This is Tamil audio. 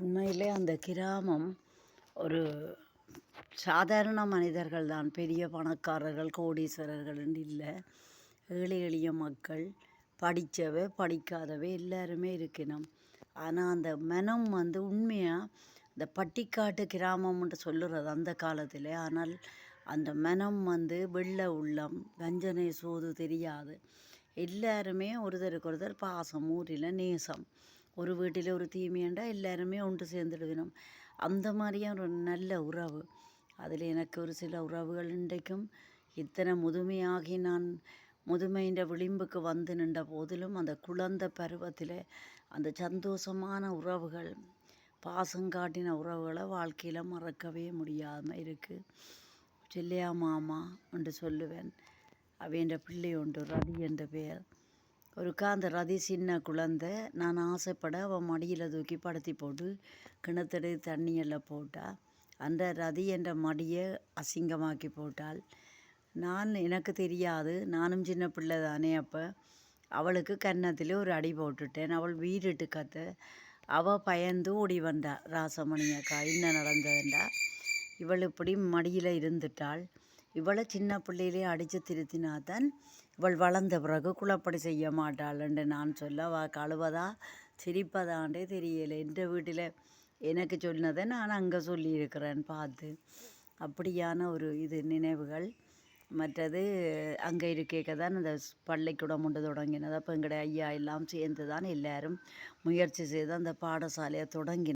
உண்மையிலே அந்த கிராமம் ஒரு சாதாரண மனிதர்கள் தான், பெரிய பணக்காரர்கள் கோடீஸ்வரர்கள்னு இல்லை. ஏழை எளிய மக்கள், படித்தவை படிக்காதவை எல்லாருமே இருக்கணும். ஆனால் அந்த மனம் உண்மையாக இந்த பட்டிக்காட்டு கிராமம்னு சொல்லுறது அந்த காலத்தில். ஆனால் அந்த மனம் வெள்ளை உள்ளம், வஞ்சனை சூது தெரியாது. எல்லாருமே ஒருத்தருக்கு ஒருத்தர் பாசம், ஊரில் நேசம். ஒரு வீட்டில் ஒரு தீமையண்டா எல்லாருமே ஒன்று சேர்ந்துடுவினோம். அந்த மாதிரியான ஒரு நல்ல உறவு. அதில் எனக்கு ஒரு சில உறவுகள் இன்றைக்கும் இத்தனை முதுமையாகி நான் முதுமையின் விளிம்புக்கு வந்து நின்ற போதிலும் அந்த குழந்தை பருவத்தில் அந்த சந்தோஷமான உறவுகள், பாசங்காட்டின உறவுகளை வாழ்க்கையில் மறக்கவே முடியாமல் இருக்குது. செல்லையா மாமா என்று சொல்லுவேன். அவைன்ற பிள்ளை உண்டு, ரதி என்ற பெயர். ஒருக்கா அந்த ரதி சின்ன குழந்தை, நான் ஆசைப்பட அவன் மடியில் தூக்கி படுத்தி போட்டு கிணத்தடி தண்ணியெல்லாம் போட்டால் அந்த ரதி என்ற மடியை அசிங்கமாக்கி போட்டாள். எனக்கு தெரியாது, நானும் சின்ன பிள்ளை தானே. அப்போ அவளுக்கு கன்னத்தில் ஒரு அடி போட்டுட்டேன். அவள் வீறிட்டு கத்த, அவள் பயந்து ஓடி வந்தா. ராசமணி அக்கா என்ன நடந்ததுண்டா, இவள் இப்படி மடியில் இருந்துட்டாள். இவளை சின்ன பிள்ளையிலே அடித்து திருத்தினாதான் இவள் வளர்ந்த பிறகு குழப்படி செய்ய மாட்டாள்ன்னு நான் சொல்ல, கழுவதா சிரிப்பதாண்டே தெரியலை. எந்த வீட்டில் எனக்கு சொன்னதை நான் அங்கே சொல்லியிருக்கிறேன் பார்த்து. அப்படியான ஒரு நினைவுகள். மற்றது அங்கே இருக்க தான் அந்த பள்ளிக்கூடம் ஒன்று தொடங்கினது. அப்போ எங்களுடைய ஐயா எல்லாம் சேர்ந்து தான் எல்லாரும் முயற்சி செய்து அந்த பாடசாலையை தொடங்கினோம்.